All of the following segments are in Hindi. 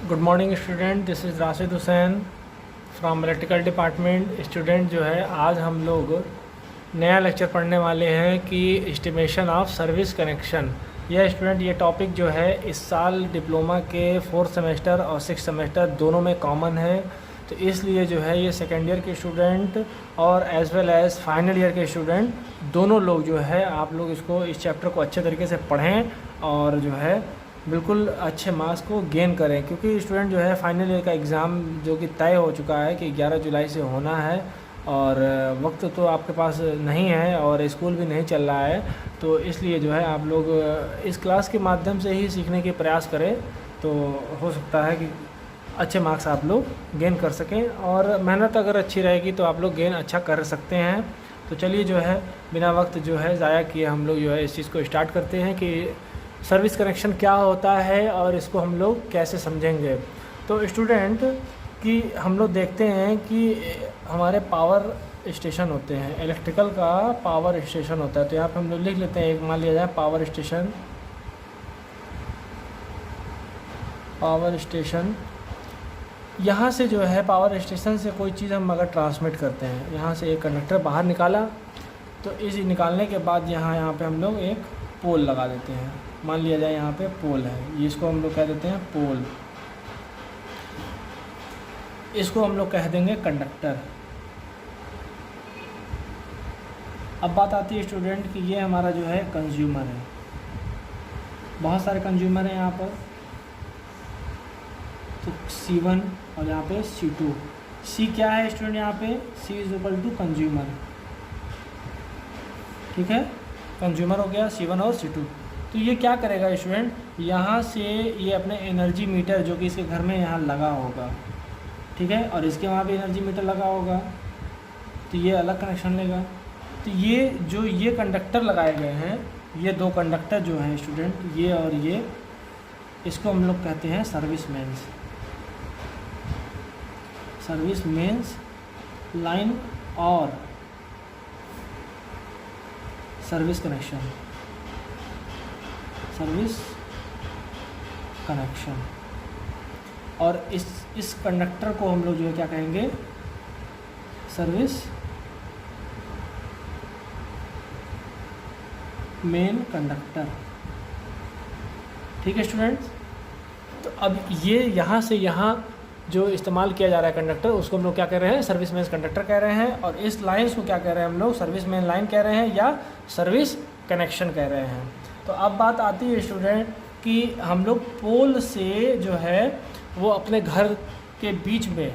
Good morning student, this is Rashid Hussain from electrical department. Student जो है आज हम लोग नया लेक्चर पढ़ने वाले हैं कि एस्टिमेशन ऑफ सर्विस कनेक्शन। यह स्टूडेंट ये टॉपिक जो है इस साल डिप्लोमा के 4th सेमेस्टर और 6th सेमेस्टर दोनों में कॉमन है, तो इसलिए जो है ये सेकेंड ईयर के स्टूडेंट और as well as final year के स्टूडेंट दोनों लोग जो है आप लोग इसको इस चैप्टर को अच्छे तरीके से पढ़ें और जो है बिल्कुल अच्छे मार्क्स को गेन करें, क्योंकि स्टूडेंट जो है फाइनल ईयर का एग्ज़ाम जो कि तय हो चुका है कि 11 जुलाई से होना है और वक्त तो आपके पास नहीं है और स्कूल भी नहीं चल रहा है, तो इसलिए जो है आप लोग इस क्लास के माध्यम से ही सीखने के प्रयास करें तो हो सकता है कि अच्छे मार्क्स आप लोग गेन कर सकें और मेहनत अगर अच्छी रहेगी तो आप लोग गेन अच्छा कर सकते हैं। तो चलिए जो है बिना वक्त जो है ज़ाया किए हम लोग जो है इस चीज़ को स्टार्ट करते हैं कि सर्विस कनेक्शन क्या होता है और इसको हम लोग कैसे समझेंगे। तो स्टूडेंट कि हम लोग देखते हैं कि हमारे पावर स्टेशन होते हैं, इलेक्ट्रिकल का पावर स्टेशन होता है। तो यहाँ पे हम लोग लिख लेते हैं, एक मान लिया जाए पावर स्टेशन। पावर स्टेशन यहाँ से जो है पावर स्टेशन से कोई चीज़ हम अगर ट्रांसमिट करते हैं, यहाँ से एक कंडक्टर बाहर निकाला तो इस निकालने के बाद यहाँ पे हम लोग एक पोल लगा देते हैं। मान लिया जाए यहाँ पे पोल है, ये इसको हम लोग कह देते हैं पोल, इसको हम लोग कह देंगे कंडक्टर। अब बात आती है स्टूडेंट कि ये हमारा जो है कंज्यूमर है, बहुत सारे कंज्यूमर हैं यहाँ पर, तो C1 और यहाँ पे C2। C क्या है स्टूडेंट, यहाँ पे C is equal to consumer, ठीक है, कंज्यूमर हो गया C1 और C2। तो ये क्या करेगा स्टूडेंट, यहाँ से ये अपने एनर्जी मीटर जो कि इसके घर में यहाँ लगा होगा, ठीक है, और इसके वहाँ भी एनर्जी मीटर लगा होगा, तो ये अलग कनेक्शन लेगा। तो ये जो ये कंडक्टर लगाए गए हैं, ये दो कंडक्टर जो हैं स्टूडेंट, ये और ये, इसको हम लोग कहते हैं service mains. Service mains line और सर्विस कनेक्शन, सर्विस कनेक्शन। और इस कंडक्टर को हम लोग जो है क्या कहेंगे, सर्विस मेन कंडक्टर, ठीक है स्टूडेंट्स। तो अब ये यहाँ से यहाँ जो इस्तेमाल किया जा रहा है कंडक्टर, उसको हम लोग क्या कह रहे हैं, सर्विस मेन कंडक्टर कह रहे हैं, और इस लाइन्स को क्या कह रहे हैं हम लोग, सर्विस मेन लाइन कह रहे हैं या सर्विस कनेक्शन कह रहे हैं। तो अब बात आती है स्टूडेंट कि हम लोग पोल से जो है वो अपने घर के बीच में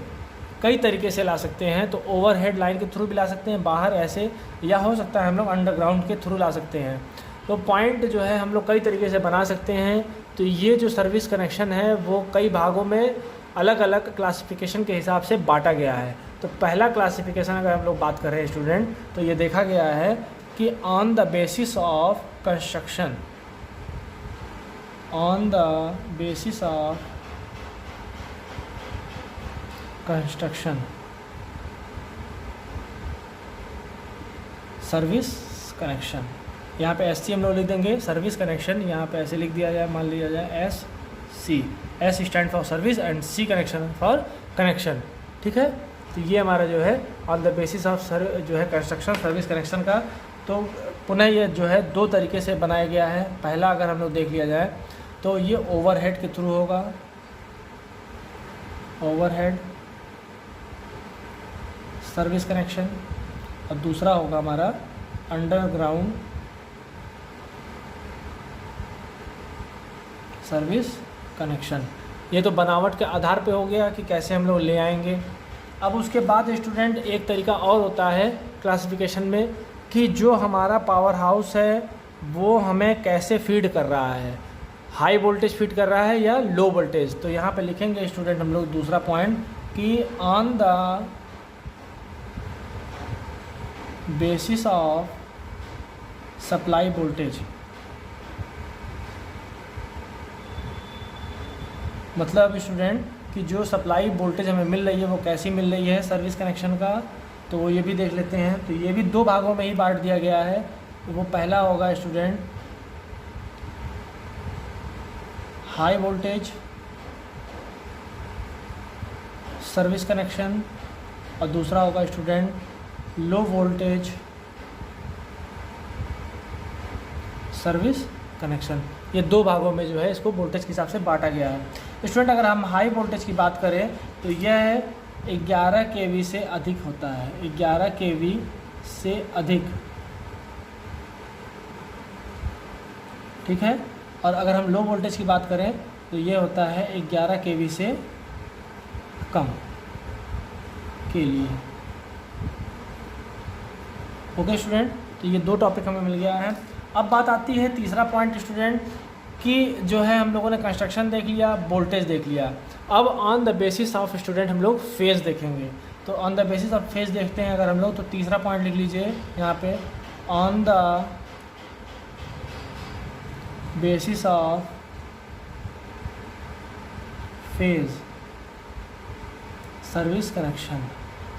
कई तरीके से ला सकते हैं। तो ओवरहेड लाइन के थ्रू भी ला सकते हैं बाहर ऐसे, या हो सकता है हम लोग अंडरग्राउंड के थ्रू ला सकते हैं। तो पॉइंट जो है हम लोग कई तरीके से बना सकते हैं। तो ये जो सर्विस कनेक्शन है वो कई भागों में अलग अलग क्लासिफिकेशन के हिसाब से बांटा गया है। तो पहला क्लासिफिकेशन अगर हम लोग बात कर रहे हैं स्टूडेंट, तो ये देखा गया है कि on the basis of construction, on the basis of construction service connection. यहाँ पे SC हम लोग लिख देंगे, सर्विस कनेक्शन यहाँ पे ऐसे लिख दिया जाए, मान लिया जाए SC, S stand for service and C connection for connection, ठीक है। तो ये हमारा जो है ऑन द बेसिस ऑफ जो है कंस्ट्रक्शन सर्विस कनेक्शन का। तो पुनः ये जो है दो तरीके से बनाया गया है। पहला अगर हम लोग देख लिया जाए तो ये ओवरहेड के थ्रू होगा, ओवरहेड सर्विस कनेक्शन, और दूसरा होगा हमारा अंडरग्राउंड सर्विस कनेक्शन। ये तो बनावट के आधार पे हो गया कि कैसे हम लोग ले आएंगे। अब उसके बाद स्टूडेंट एक तरीका और होता है क्लासिफिकेशन में कि जो हमारा पावर हाउस है वो हमें कैसे फीड कर रहा है, हाई वोल्टेज फीड कर रहा है या लो वोल्टेज। तो यहाँ पे लिखेंगे स्टूडेंट हम लोग दूसरा पॉइंट कि on the basis of supply voltage, मतलब स्टूडेंट कि जो सप्लाई वोल्टेज हमें मिल रही है वो कैसी मिल रही है सर्विस कनेक्शन का, तो ये भी देख लेते हैं। तो ये भी दो भागों में ही बांट दिया गया है। तो वो पहला होगा student high voltage service connection और दूसरा होगा student low voltage service connection. ये दो भागों में जो है इसको वोल्टेज के हिसाब से बांटा गया है। स्टूडेंट अगर हम हाई वोल्टेज की बात करें तो यह 11 kV से अधिक होता है, 11 kV से अधिक, ठीक है। और अगर हम लो वोल्टेज की बात करें तो ये होता है 11 kV से कम के लिए। ओके स्टूडेंट, तो ये दो टॉपिक हमें मिल गया है। अब बात आती है तीसरा पॉइंट स्टूडेंट कि जो है हम लोगों ने कंस्ट्रक्शन देख लिया, वोल्टेज देख लिया। अब on the basis of student हम लोग फेज देखेंगे। तो on the basis of phase देखते हैं अगर हम लोग, तो तीसरा पॉइंट लिख लीजिए यहाँ पे, on the basis of phase service connection.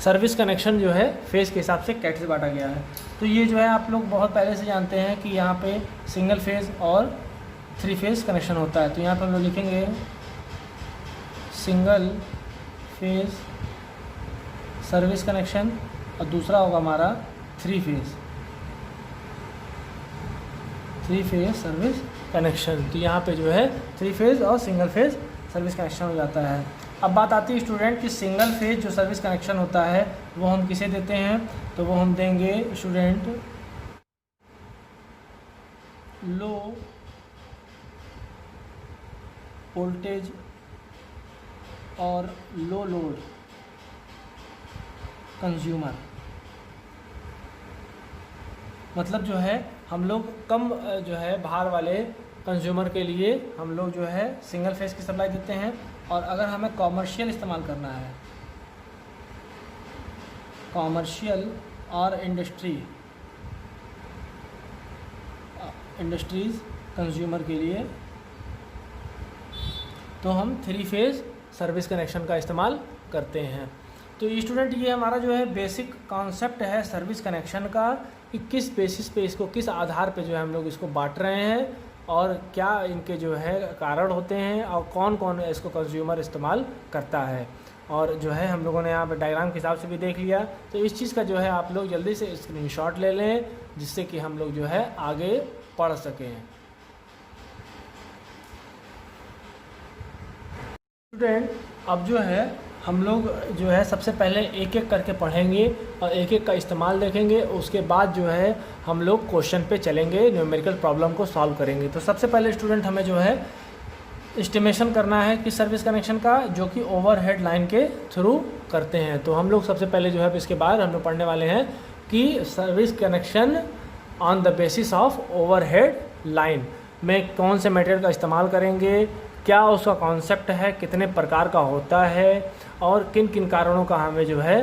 Service connection जो है फेज के हिसाब से कैसे बांटा गया है। तो ये जो है आप लोग बहुत पहले से जानते हैं कि यहाँ पे सिंगल फेज और 3 फेज कनेक्शन होता है। तो यहाँ पर हम लोग लिखेंगे सिंगल फेज सर्विस कनेक्शन और दूसरा होगा हमारा 3 फेज सर्विस कनेक्शन। तो यहाँ पे जो है 3 फेज और सिंगल फेज सर्विस कनेक्शन हो जाता है। अब बात आती है स्टूडेंट कि सिंगल फेज जो सर्विस कनेक्शन होता है वो हम किसे देते हैं, तो वो हम देंगे स्टूडेंट लो वोल्टेज और लो लोड कंज्यूमर। मतलब जो है हम लोग कम जो है भार वाले कंज्यूमर के लिए हम लोग जो है सिंगल फेज की सप्लाई देते हैं। और अगर हमें कॉमर्शियल इस्तेमाल करना है, कॉमर्शियल और इंडस्ट्रीज़ कंज्यूमर के लिए, तो हम 3 फेज सर्विस कनेक्शन का इस्तेमाल करते हैं। तो स्टूडेंट ये हमारा जो है बेसिक कॉन्सेप्ट है सर्विस कनेक्शन का कि किस बेसिस पे इसको, किस आधार पे जो है हम लोग इसको बांट रहे हैं और क्या इनके जो है कारण होते हैं और कौन कौन इसको कंज्यूमर इस्तेमाल करता है। और जो है हम लोगों ने यहाँ पर डायग्राम के हिसाब से भी देख लिया। तो इस चीज़ का जो है आप लोग जल्दी से स्क्रीनशॉट ले लें जिससे कि हम लोग जो है आगे पढ़ सकें। स्टूडेंट अब जो है हम लोग जो है सबसे पहले एक एक करके पढ़ेंगे और एक एक का इस्तेमाल देखेंगे। उसके बाद जो है हम लोग क्वेश्चन पे चलेंगे, न्यूमेरिकल प्रॉब्लम को सॉल्व करेंगे। तो सबसे पहले स्टूडेंट हमें जो है एस्टिमेशन करना है किस सर्विस कनेक्शन का, जो कि ओवरहेड लाइन के थ्रू करते हैं। तो हम लोग सबसे पहले जो है इसके बाद हम लोग पढ़ने वाले हैं कि service connection on the basis of overhead line में कौन से मटेरियल का इस्तेमाल करेंगे, क्या उसका कॉन्सेप्ट है, कितने प्रकार का होता है और किन किन कारणों का हमें जो है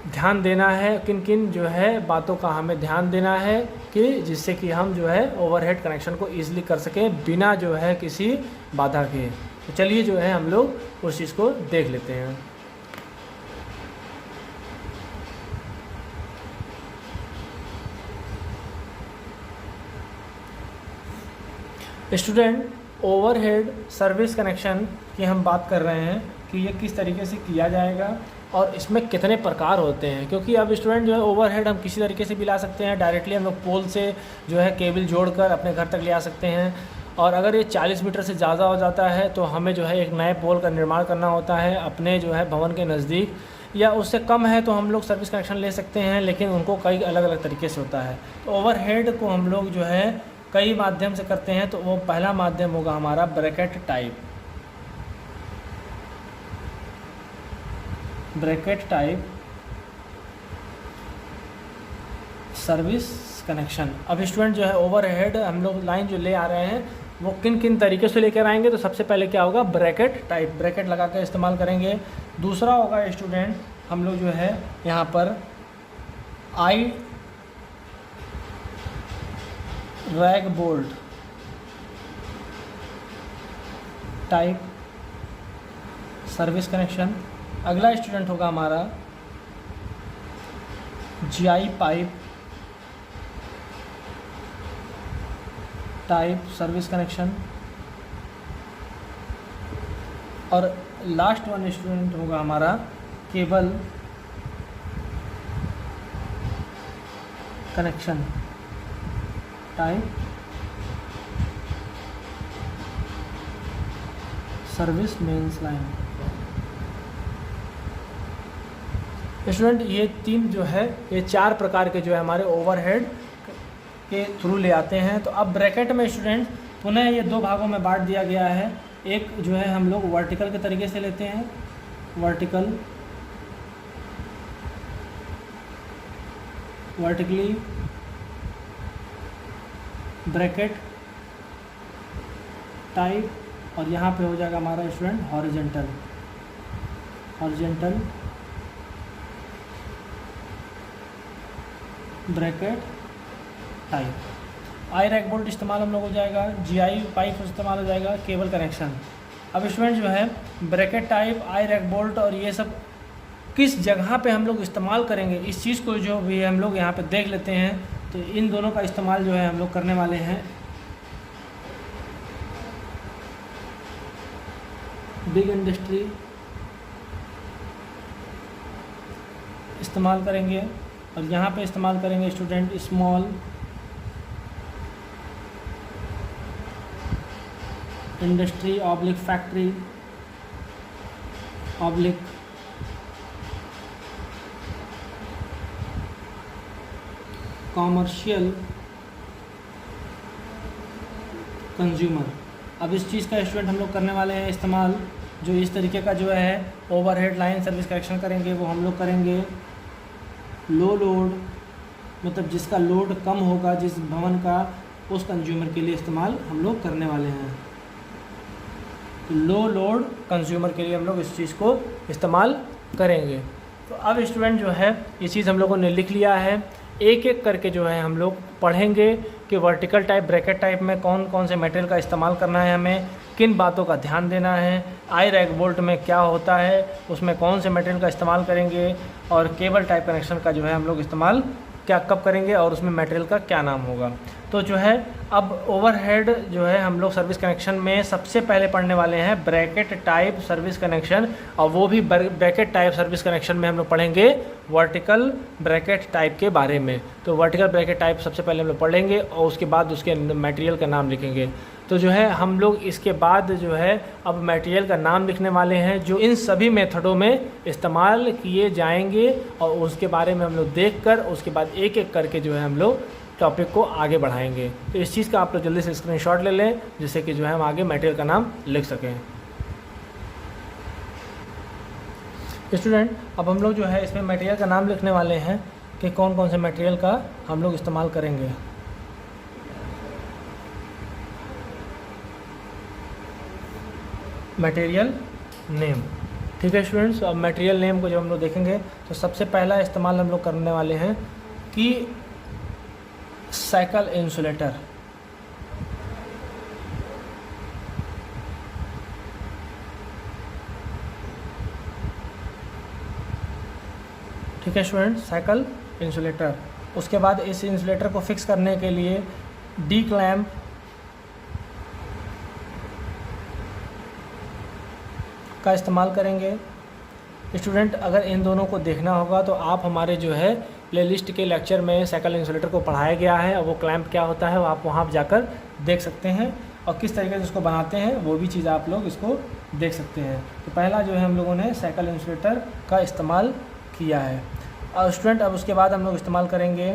ध्यान देना है, किन किन जो है बातों का हमें ध्यान देना है कि जिससे कि हम जो है ओवरहेड कनेक्शन को ईजिली कर सकें बिना जो है किसी बाधा के। तो चलिए जो है हम लोग उस चीज़ को देख लेते हैं। स्टूडेंट ओवरहेड सर्विस कनेक्शन की हम बात कर रहे हैं कि ये किस तरीके से किया जाएगा और इसमें कितने प्रकार होते हैं। क्योंकि अब स्टूडेंट जो है ओवरहेड हम किसी तरीके से भी ला सकते हैं, डायरेक्टली हम लोग पोल से जो है केबल जोड़कर अपने घर तक ले आ सकते हैं। और अगर ये 40 मीटर से ज़्यादा हो जाता है तो हमें जो है एक नए पोल का निर्माण करना होता है अपने जो है भवन के नज़दीक, या उससे कम है तो हम लोग सर्विस कनेक्शन ले सकते हैं, लेकिन उनको कई अलग अलग तरीके से होता है। तो ओवरहेड को हम लोग जो है कई माध्यम से करते हैं। तो वो पहला माध्यम होगा हमारा ब्रैकेट टाइप सर्विस कनेक्शन। अब स्टूडेंट जो है ओवरहेड हम लोग लाइन जो ले आ रहे हैं वो किन किन तरीके से लेकर आएंगे। तो सबसे पहले क्या होगा, ब्रैकेट टाइप, ब्रैकेट लगा कर इस्तेमाल करेंगे। दूसरा होगा स्टूडेंट हम लोग जो है यहाँ पर आई rag bolt type service connection. अगला स्टूडेंट होगा हमारा GI pipe type service connection. और लास्ट वन स्टूडेंट होगा हमारा cable connection type service mains line. Student ये तीन जो है, ये चार प्रकार के जो है हमारे ओवरहेड के थ्रू ले आते हैं। तो अब ब्रैकेट में स्टूडेंट पुनः ये दो भागों में बांट दिया गया है। एक जो है हम लोग वर्टिकल के तरीके से लेते हैं, वर्टिकली ब्रैकेट टाइप, और यहाँ पे हो जाएगा हमारा स्टूडेंट हॉरिजॉन्टल ब्रैकेट टाइप। आई रैक बोल्ट इस्तेमाल हम लोग हो जाएगा, जीआई पाइप इस्तेमाल हो जाएगा, केबल कनेक्शन। अब स्टूडेंट जो है ब्रैकेट टाइप, आई रैक बोल्ट और ये सब किस जगह पे हम लोग इस्तेमाल करेंगे, इस चीज़ को जो भी हम लोग यहाँ पे देख लेते हैं। तो इन दोनों का इस्तेमाल जो है हम लोग करने वाले हैं बिग इंडस्ट्री इस्तेमाल करेंगे, और यहाँ पे इस्तेमाल करेंगे student small industry oblique factory oblique commercial consumer. अब इस चीज़ का स्टूडेंट हम लोग करने वाले हैं इस्तेमाल, जो इस तरीके का जो है ओवरहेड लाइन सर्विस कनेक्शन करेंगे, वो हम लोग करेंगे लो लोड, मतलब जिसका लोड कम होगा जिस भवन का, उस कंज्यूमर के लिए इस्तेमाल हम लोग करने वाले हैं। तो लो लोड कंज्यूमर के लिए हम लोग इस चीज़ को इस्तेमाल करेंगे। तो अब स्टूडेंट जो है ये चीज़ हम लोगों ने लिख लिया है, एक एक करके जो है हम लोग पढ़ेंगे कि वर्टिकल टाइप ब्रैकेट टाइप में कौन कौन से मटेरियल का इस्तेमाल करना है, हमें किन बातों का ध्यान देना है, आई रैक बोल्ट में क्या होता है, उसमें कौन से मटेरियल का इस्तेमाल करेंगे, और केबल टाइप कनेक्शन का जो है हम लोग इस्तेमाल क्या कब करेंगे, और उसमें मटेरियल का क्या नाम होगा। तो जो है अब ओवरहेड जो है हम लोग सर्विस कनेक्शन में सबसे पहले पढ़ने वाले हैं ब्रैकेट टाइप सर्विस कनेक्शन, और वो भी ब्रैकेट टाइप सर्विस कनेक्शन में हम लोग पढ़ेंगे वर्टिकल ब्रैकेट टाइप के बारे में। तो वर्टिकल ब्रैकेट टाइप सबसे पहले हम लोग पढ़ेंगे, और उसके बाद उसके मटेरियल का नाम लिखेंगे। तो जो है हम लोग इसके बाद जो है अब मटेरियल का नाम लिखने वाले हैं, जो इन सभी मेथडों में इस्तेमाल किए जाएंगे, और उसके बारे में हम लोग देखकर उसके बाद एक एक करके जो है हम लोग टॉपिक को आगे बढ़ाएंगे। तो इस चीज़ का आप लोग जल्दी से स्क्रीनशॉट ले लें, जिससे कि जो है हम आगे मटेरियल का नाम लिख सकें। स्टूडेंट अब हम लोग जो है इसमें मटेरियल का नाम लिखने वाले हैं कि कौन कौन से मटेरियल का हम लोग इस्तेमाल करेंगे। मटेरियल नेम, ठीक है स्टूडेंट्स। अब मटेरियल नेम को जब हम लोग देखेंगे तो सबसे पहला इस्तेमाल हम लोग करने वाले हैं कि साइकिल इंसुलेटर। ठीक है स्टूडेंट, साइकिल इंसुलेटर। उसके बाद इस इंसुलेटर को फिक्स करने के लिए डी क्लैम्प का इस्तेमाल करेंगे। स्टूडेंट अगर इन दोनों को देखना होगा तो आप हमारे जो है प्लेलिस्ट के लेक्चर में साइकिल इंसुलेटर को पढ़ाया गया है, और वो क्लैंप क्या होता है वो आप वहाँ जाकर देख सकते हैं, और किस तरीके से इसको बनाते हैं वो भी चीज़ आप लोग इसको देख सकते हैं। तो पहला जो है हम लोगों ने साइकिल इंसुलेटर का इस्तेमाल किया है। और स्टूडेंट अब उसके बाद हम लोग इस्तेमाल करेंगे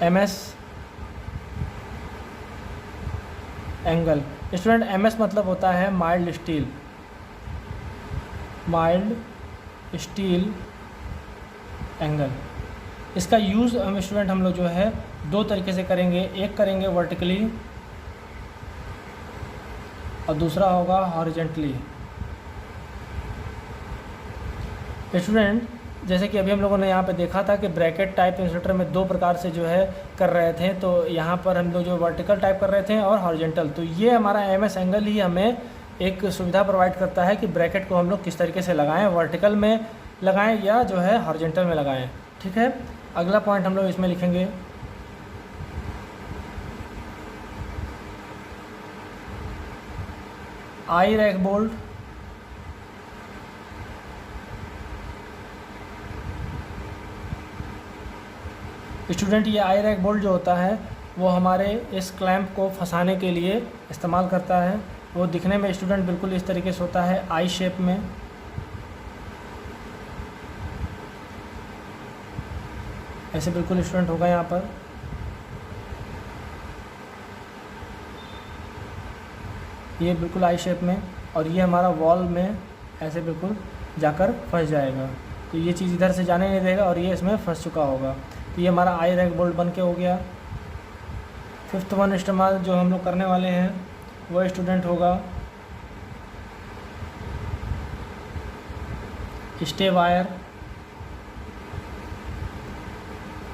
MS एंगल। स्टूडेंट MS मतलब होता है माइल्ड स्टील एंगल। इसका यूज़ हम लोग जो है दो तरीके से करेंगे, एक करेंगे वर्टिकली और दूसरा होगा हॉरिजॉन्टली। स्टूडेंट जैसे कि अभी हम लोगों ने यहाँ पे देखा था कि ब्रैकेट टाइप इंसुलेटर में दो प्रकार से जो है कर रहे थे, तो यहाँ पर हम लोग जो वर्टिकल टाइप कर रहे थे और हॉरिजॉन्टल। तो ये हमारा MS एंगल ही हमें एक सुविधा प्रोवाइड करता है कि ब्रैकेट को हम लोग किस तरीके से लगाएं, वर्टिकल में लगाएं या जो है हॉरिजॉन्टल में लगाएं। ठीक है, अगला पॉइंट हम लोग इसमें लिखेंगे आई रैक बोल्ट, स्टूडेंट ये आई रैक बोल्ट जो होता है वो हमारे इस क्लैंप को फंसाने के लिए इस्तेमाल करता है। वो दिखने में स्टूडेंट बिल्कुल इस तरीके से होता है, आई शेप में। ऐसे बिल्कुल स्टूडेंट होगा यहाँ पर। ये बिल्कुल आई शेप में, और ये हमारा वॉल में ऐसे बिल्कुल जाकर फंस जाएगा। तो ये चीज़ इधर से जाने नहीं देगा और ये इसमें फंस चुका होगा। तो ये हमारा आई रैक बोल्ट बन के हो गया। फिफ्थ वन इस्तेमाल जो हम लोग करने वाले हैं वो स्टूडेंट होगा स्टे वायर,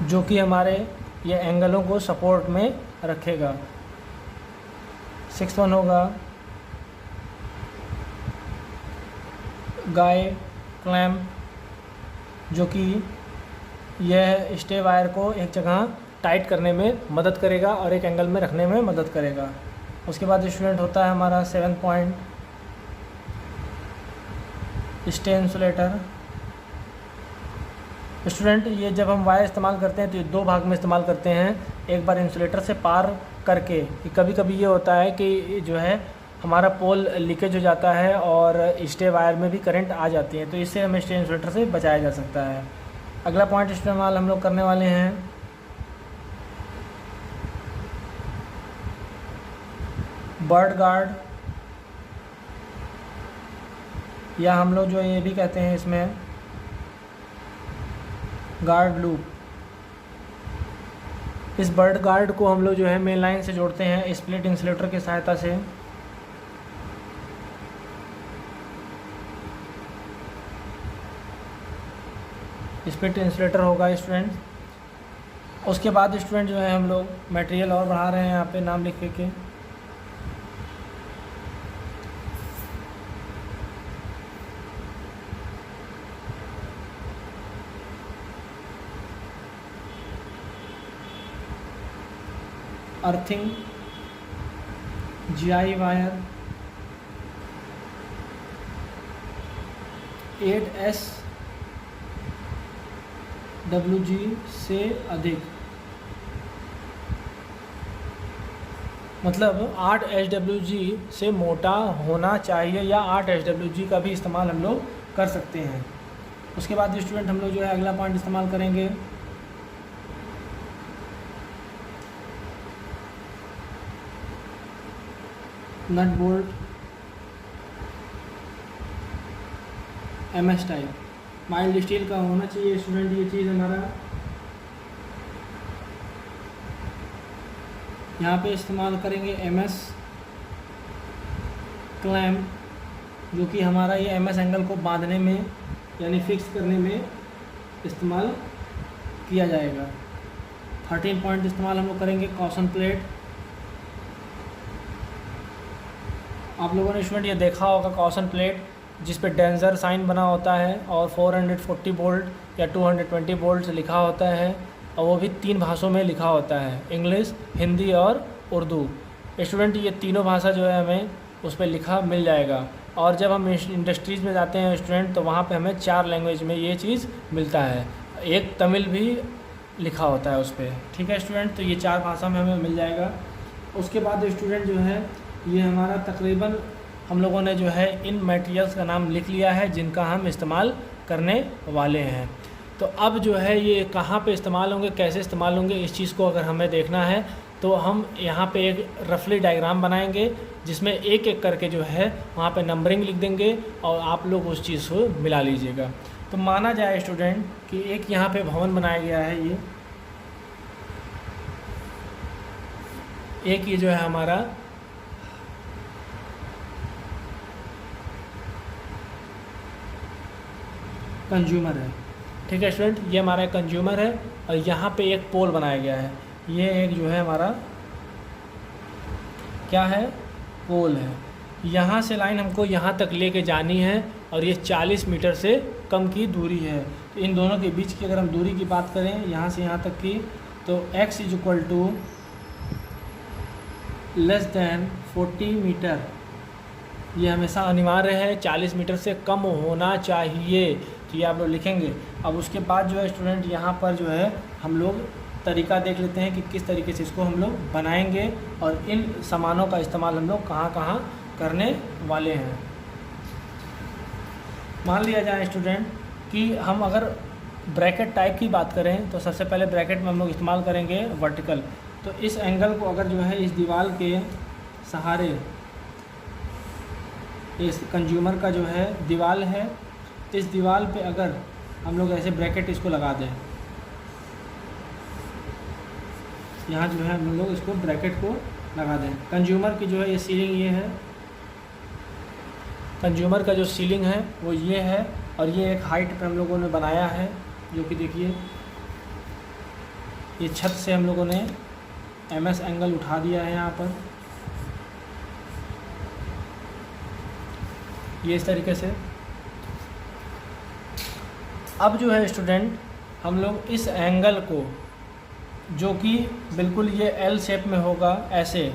जो कि हमारे ये एंगलों को सपोर्ट में रखेगा। सिक्स्थ वन होगा गाय क्लैम्प, जो कि यह स्टे वायर को एक जगह टाइट करने में मदद करेगा और एक एंगल में रखने में मदद करेगा। उसके बाद स्टूडेंट होता है हमारा 7 पॉइंट स्टे इंसुलेटर। स्टूडेंट ये जब हम वायर इस्तेमाल करते हैं तो ये दो भाग में इस्तेमाल करते हैं। एक बार इंसुलेटर से पार करके, कभी कभी ये होता है कि जो है हमारा पोल लीकेज हो जाता है और स्टे वायर में भी करंट आ जाती है, तो इससे हमें स्टे इंसुलेटर से बचाया जा सकता है। अगला पॉइंट इस्तेमाल हम लोग करने वाले हैं बर्ड गार्ड, या हम लोग जो ये भी कहते हैं इसमें गार्ड लूप। इस बर्ड गार्ड को हम लोग जो है मेन लाइन से जोड़ते हैं स्प्लिट इंसुलेटर की सहायता से। स्प्लिट इंसुलेटर होगा स्टूडेंट। उसके बाद स्टूडेंट जो है हम लोग मटेरियल और बढ़ा रहे हैं यहाँ पे नाम लिख के। अर्थिंग, जीआई वायर, 8SWG से अधिक, मतलब 8SWG से मोटा होना चाहिए, या 8SWG का भी इस्तेमाल हम लोग कर सकते हैं। उसके बाद स्टूडेंट हम लोग जो है अगला पॉइंट इस्तेमाल करेंगे nut bolt MS type, mild steel का होना चाहिए स्टूडेंट। ये चीज़ हमारा यहाँ पे इस्तेमाल करेंगे MS क्लैम्प, जो कि हमारा ये MS एंगल को बांधने में यानी फिक्स करने में इस्तेमाल किया जाएगा। 13 पॉइंट इस्तेमाल हम लोग करेंगे कॉशन प्लेट। आप लोगों ने स्टूडेंट ये देखा होगा कॉशन प्लेट जिस पे डेंजर साइन बना होता है और 440 वोल्ट या 220 वोल्ट लिखा होता है, और वो भी 3 भाषाओं में लिखा होता है, इंग्लिश, हिंदी और उर्दू। स्टूडेंट ये तीनों भाषा जो है हमें उस पर लिखा मिल जाएगा। और जब हम इंडस्ट्रीज़ में जाते हैं स्टूडेंट तो वहाँ पे हमें 4 लैंग्वेज में ये चीज़ मिलता है, एक तमिल भी लिखा होता है उस पर। ठीक है स्टूडेंट, तो ये 4 भाषा में हमें मिल जाएगा। उसके बाद स्टूडेंट जो है ये हमारा तकरीबन हम लोगों ने जो है इन मटेरियल्स का नाम लिख लिया है जिनका हम इस्तेमाल करने वाले हैं। तो अब जो है ये कहाँ पे इस्तेमाल होंगे, कैसे इस्तेमाल होंगे, इस चीज़ को अगर हमें देखना है तो हम यहाँ पे एक रफली डायग्राम बनाएंगे जिसमें एक एक करके जो है वहाँ पे नंबरिंग लिख देंगे और आप लोग उस चीज़ को मिला लीजिएगा। तो माना जाए स्टूडेंट कि एक यहाँ पे भवन बनाया गया है, ये जो है हमारा कंज्यूमर है। ठीक है स्टूडेंट, ये हमारा कंज्यूमर है और यहाँ पे एक पोल बनाया गया है। ये एक जो है हमारा क्या है, पोल है। यहाँ से लाइन हमको यहाँ तक लेके जानी है और ये 40 मीटर से कम की दूरी है। तो इन दोनों के बीच की अगर हम दूरी की बात करें यहाँ से यहाँ तक की, तो x = << 40 मीटर ये हमेशा अनिवार्य है, 40 मीटर से कम होना चाहिए, तो ये आप लोग लिखेंगे। अब उसके बाद जो है स्टूडेंट यहाँ पर जो है हम लोग तरीका देख लेते हैं कि किस तरीके से इसको हम लोग बनाएंगे और इन सामानों का इस्तेमाल हम लोग कहाँ कहाँ करने वाले हैं। मान लिया जाए स्टूडेंट कि हम अगर ब्रैकेट टाइप की बात करें तो सबसे पहले ब्रैकेट में हम लोग इस्तेमाल करेंगे वर्टिकल। तो इस एंगल को अगर जो है इस दीवार के सहारे, इस कंज्यूमर का जो है दीवार है, इस दीवार पे अगर हम लोग ऐसे ब्रैकेट इसको लगा दें, यहाँ जो है हम लोग इसको ब्रैकेट को लगा दें। कंज्यूमर की जो है ये सीलिंग ये है, कंज्यूमर का जो सीलिंग है वो ये है, और ये एक हाइट पे हम लोगों ने बनाया है, जो कि देखिए ये छत से हम लोगों ने MS एंगल उठा दिया है यहाँ पर, ये इस तरीके से। अब जो है स्टूडेंट हम लोग इस एंगल को, जो कि बिल्कुल ये L शेप में होगा ऐसे,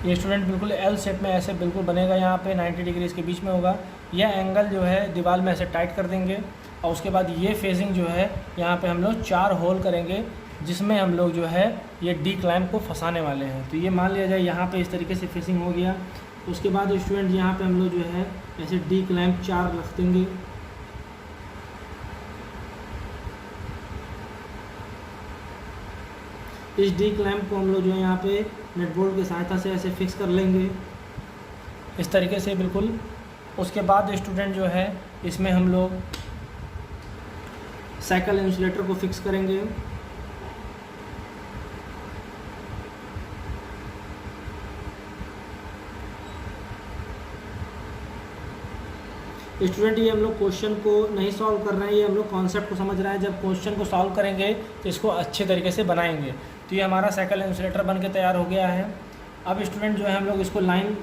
ये स्टूडेंट बिल्कुल L शेप में ऐसे बिल्कुल बनेगा, यहाँ पे 90 डिग्री इसके बीच में होगा। यह एंगल जो है दीवार में ऐसे टाइट कर देंगे, और उसके बाद ये फेसिंग जो है यहाँ पे हम लोग 4 होल करेंगे, जिसमें हम लोग जो है ये डी क्लैंप को फंसाने वाले हैं। तो ये मान लिया जाए यहाँ पे इस तरीके से फेसिंग हो गया। उसके बाद स्टूडेंट यहाँ पे हम लोग जो है ऐसे डी क्लैंप 4 रख देंगे। इस डी क्लैंप को हम लोग जो है यहाँ पे नेट बोल्ट की सहायता से ऐसे फिक्स कर लेंगे, इस तरीके से बिल्कुल। उसके बाद स्टूडेंट जो है इसमें हम लोग साइकिल इंसुलेटर को फिक्स करेंगे। स्टूडेंट ये हम लोग क्वेश्चन को नहीं सॉल्व कर रहे हैं, ये हम लोग कॉन्सेप्ट को समझ रहे हैं। जब क्वेश्चन को सॉल्व करेंगे तो इसको अच्छे तरीके से बनाएंगे। तो ये हमारा साइकिल इंसुलेटर बन के तैयार हो गया है। अब स्टूडेंट जो है हम लोग इसको लाइन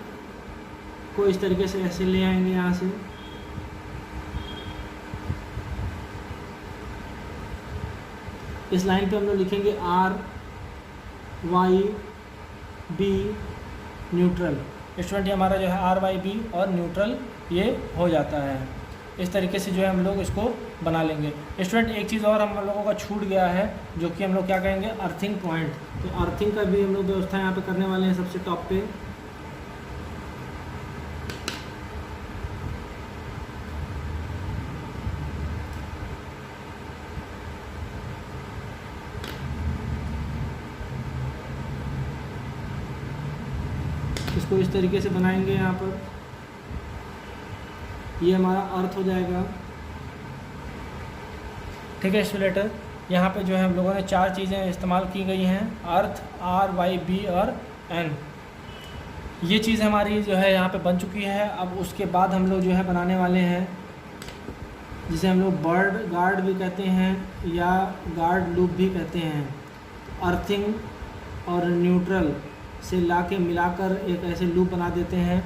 को इस तरीके से ऐसे ले आएंगे यहाँ से, इस लाइन पे हम लोग लिखेंगे R Y B neutral. Student ये हमारा जो है R Y B और न्यूट्रल ये हो जाता है। इस तरीके से जो है हम लोग इसको बना लेंगे। स्टूडेंट एक चीज़ और हम लोगों का छूट गया है, जो कि हम लोग क्या कहेंगे, अर्थिंग पॉइंट। तो अर्थिंग का भी हम लोग व्यवस्था यहाँ पे करने वाले हैं सबसे टॉप पे। इसको इस तरीके से बनाएंगे यहाँ पर, ये हमारा अर्थ हो जाएगा। ठीक है स्टूडेंट, यहाँ पे जो है हम लोगों ने 4 चीज़ें इस्तेमाल की गई हैं, अर्थ, R Y B और N। ये चीज़ हमारी जो है यहाँ पे बन चुकी है। अब उसके बाद हम लोग जो है बनाने वाले हैं, जिसे हम लोग बर्ड गार्ड भी कहते हैं या गार्ड लूप भी कहते हैं। अर्थिंग और न्यूट्रल से लाके मिलाकर एक ऐसे लूप बना देते हैं।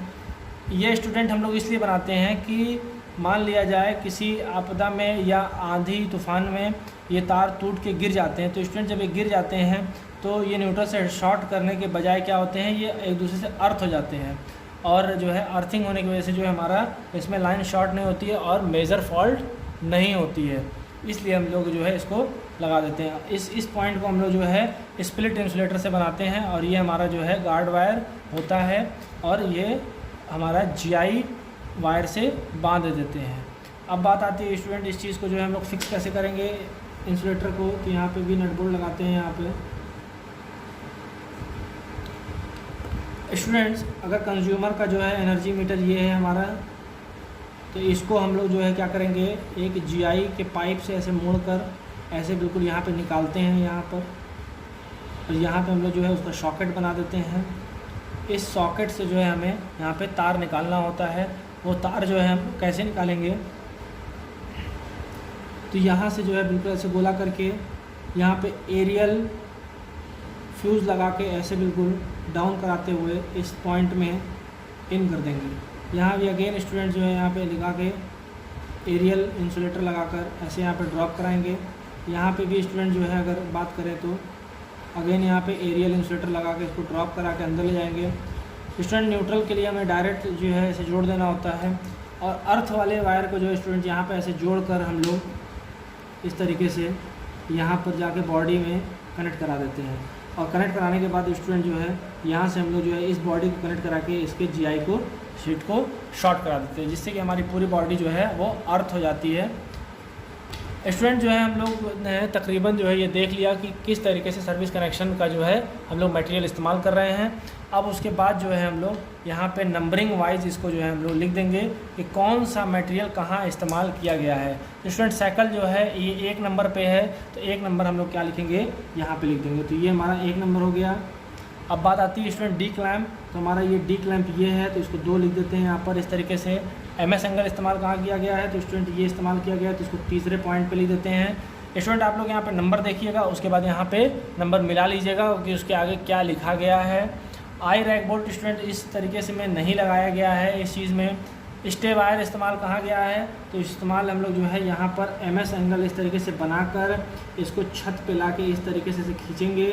ये स्टूडेंट हम लोग इसलिए बनाते हैं कि मान लिया जाए किसी आपदा में या आंधी तूफान में ये तार टूट के गिर जाते हैं। तो स्टूडेंट जब ये गिर जाते हैं तो ये न्यूट्रल से शॉर्ट करने के बजाय क्या होते हैं, ये एक दूसरे से अर्थ हो जाते हैं, और जो है अर्थिंग होने की वजह से जो है हमारा इसमें लाइन शॉर्ट नहीं होती है और मेजर फॉल्ट नहीं होती है। इसलिए हम लोग जो है इसको लगा देते हैं। इस पॉइंट को हम लोग जो है स्प्लिट इंसुलेटर से बनाते हैं, और ये हमारा जो है गार्ड वायर होता है, और ये हमारा GI वायर से बांध देते हैं। अब बात आती है स्टूडेंट इस चीज़ को जो है हम लोग फिक्स कैसे करेंगे इंसुलेटर को। तो यहाँ पे भी नट बोल्ट लगाते हैं यहाँ पे। स्टूडेंट्स अगर कंज्यूमर का जो है एनर्जी मीटर ये है हमारा, तो इसको हम लोग जो है क्या करेंगे, एक GI के पाइप से ऐसे मोड़कर ऐसे बिल्कुल यहाँ पे निकालते हैं यहाँ पर, और यहाँ पे हम लोग जो है उसका सॉकेट बना देते हैं। इस सॉकेट से जो है हमें यहाँ पे तार निकालना होता है। वो तार जो है हम कैसे निकालेंगे, तो यहाँ से जो है बिल्कुल ऐसे गोला करके यहाँ पे एरियल फ्यूज़ लगा के ऐसे बिल्कुल डाउन कराते हुए इस पॉइंट में इन कर देंगे। यहाँ भी अगेन स्टूडेंट जो है यहाँ पे लगा के एरियल इंसुलेटर लगाकर ऐसे यहाँ पे ड्रॉप कराएंगे। यहाँ पे भी स्टूडेंट जो है अगर बात करें तो अगेन यहाँ पे एरियल इंसुलेटर लगा के इसको ड्रॉप करा के अंदर ले जाएंगे। स्टूडेंट न्यूट्रल के लिए हमें डायरेक्ट जो है ऐसे जोड़ देना होता है, और अर्थ वाले वायर को जो है स्टूडेंट यहाँ पे ऐसे जोड़कर हम लोग इस तरीके से यहाँ पर जाके बॉडी में कनेक्ट करा देते हैं। और कनेक्ट कराने के बाद स्टूडेंट जो है यहाँ से हम लोग जो है इस बॉडी को कनेक्ट करा के इसके जीआई को शीट को शॉर्ट करा देते हैं, जिससे कि हमारी पूरी बॉडी जो है वो अर्थ हो जाती है। स्टूडेंट जो है हम लोग ने तकरीबन जो है ये देख लिया कि किस तरीके से सर्विस कनेक्शन का जो है हम लोग मटेरियल इस्तेमाल कर रहे हैं। अब उसके बाद जो है हम लोग यहाँ पे नंबरिंग वाइज इसको जो है हम लोग लिख देंगे कि कौन सा मटेरियल कहाँ इस्तेमाल किया गया है। तो स्टूडेंट साइकिल जो है ये 1 नंबर पे है, तो 1 नंबर हम लोग क्या लिखेंगे, यहाँ पे लिख देंगे। तो ये हमारा 1 नंबर हो गया। अब बात आती है स्टूडेंट डी क्लैम्प, तो हमारा ये डी क्लैम्प ये है, तो इसको 2 लिख देते हैं यहाँ पर इस तरीके से। MS एंगल इस्तेमाल कहाँ किया गया है, तो स्टूडेंट ये इस्तेमाल किया गया है, तो इसको तीसरे पॉइंट पे लिख देते हैं। स्टूडेंट आप लोग यहाँ पे नंबर देखिएगा, उसके बाद यहाँ पे नंबर मिला लीजिएगा कि उसके आगे क्या लिखा गया है। आई रैक बोल्ट स्टूडेंट इस तरीके से में नहीं लगाया गया है इस चीज़ में। स्टे वायर इस्तेमाल कहाँ गया है, तो इस्तेमाल हम लोग जो है यहाँ पर MS एंगल इस तरीके से बनाकर इसको छत पे ला के इस तरीके से खींचेंगे,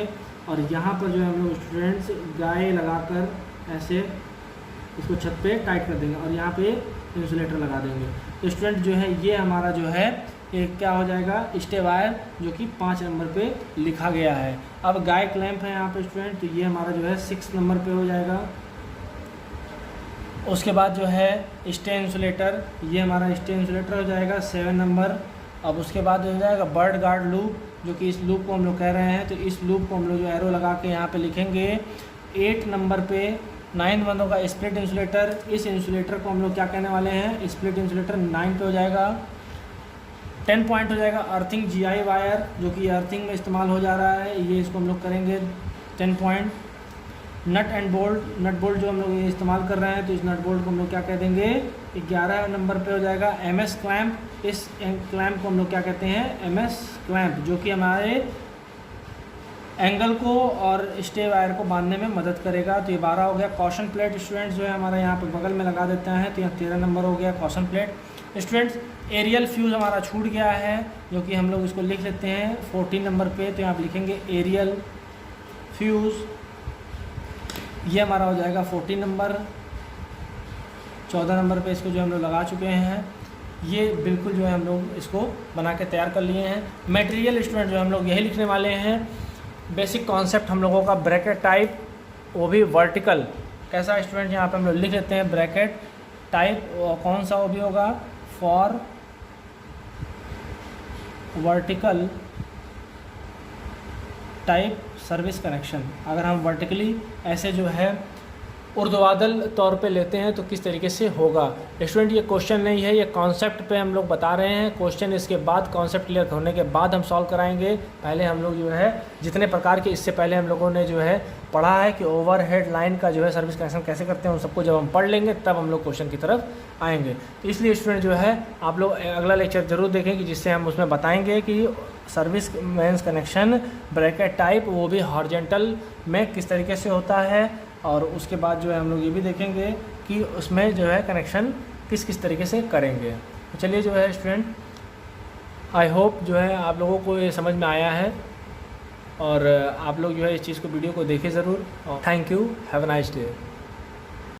और यहाँ पर जो है हम लोग स्टूडेंट्स गाय लगाकर ऐसे इसको छत पे टाइट कर देंगे और यहाँ पे इंसुलेटर लगा देंगे। तो स्टूडेंट जो है ये हमारा जो है ये क्या हो जाएगा, स्टे वायर, जो कि 5 नंबर पे लिखा गया है। अब गाय क्लैंप है यहाँ पे स्टूडेंट, तो ये हमारा जो है 6 नंबर पे हो जाएगा। उसके बाद जो है स्टे इंसुलेटर, ये हमारा स्टे इंसुलेटर हो जाएगा 7 नंबर। अब उसके बाद हो जाएगा बर्ड गार्ड लूप, जो कि इस लूप को हम लोग कह रहे हैं, तो इस लूप को हम लोग जो एरो लगा के यहाँ पे लिखेंगे 8 नंबर पे। 9 बंदों का स्प्लिट इंसुलेटर, इस इंसुलेटर को हम लोग क्या कहने वाले हैं, स्प्लिट इंसुलेटर 9 पे हो जाएगा। 10 पॉइंट हो जाएगा अर्थिंग GI वायर, जो कि अर्थिंग में इस्तेमाल हो जा रहा है, ये इसको हम लोग करेंगे 10 point. Nut and bolt, nut bolt जो हम लोग ये इस्तेमाल कर रहे हैं, तो इस नट बोल्ट को हम लोग क्या कह देंगे, 11 नंबर पे हो जाएगा। MS क्लैम्प, इस क्लैम्प को हम लोग क्या कहते हैं, MS क्लैम्प, जो कि हमारे एंगल को और स्टे वायर को बांधने में मदद करेगा। तो ये 12 हो गया। कॉशन प्लेट स्टूडेंट्स जो है हमारे यहाँ पे बगल में लगा देते हैं, तो यहाँ 13 नंबर हो गया caution plate. Students aerial fuse हमारा छूट गया है, जो कि हम लोग इसको लिख लेते हैं 14 नंबर पे, तो यहाँ पे लिखेंगे एरियल फ्यूज़, ये हमारा हो जाएगा 14 नंबर। 14 नंबर पे इसको जो हम लोग लगा चुके हैं, ये बिल्कुल जो है हम लोग इसको बना के तैयार कर लिए हैं। मटेरियल स्टूडेंट जो हम लोग यही लिखने वाले हैं। बेसिक कॉन्सेप्ट हम लोगों का ब्रैकेट टाइप, वो भी वर्टिकल। कैसा स्टूडेंट यहाँ पे हम लोग लिख लेते हैं ब्रैकेट टाइप, कौन सा वो भी होगा, for vertical type service connection. अगर हम वर्टिकली ऐसे जो है ऊर्ध्वाधर तौर पे लेते हैं तो किस तरीके से होगा। स्टूडेंट ये क्वेश्चन नहीं है, ये कॉन्सेप्ट पे हम लोग बता रहे हैं। क्वेश्चन इसके बाद कॉन्सेप्ट क्लियर होने के बाद हम सॉल्व कराएंगे। पहले हम लोग जो है जितने प्रकार के इससे पहले हम लोगों ने जो है पढ़ा है कि ओवरहेड लाइन का जो है सर्विस कनेक्शन कैसे करते हैं, उन सबको जब हम पढ़ लेंगे तब हम लोग क्वेश्चन की तरफ आएंगे। तो इसलिए स्टूडेंट जो है आप लोग अगला लेक्चर ज़रूर देखेंगे, जिससे हम उसमें बताएंगे कि service mains connection bracket type, वो भी हॉरिजॉन्टल में किस तरीके से होता है, और उसके बाद जो है हम लोग ये भी देखेंगे कि उसमें जो है कनेक्शन किस किस तरीके से करेंगे। तो चलिए जो है स्टूडेंट, आई होप जो है आप लोगों को ये समझ में आया है, और आप लोग जो है इस चीज़ को वीडियो को देखें ज़रूर। और thank you, have a nice day.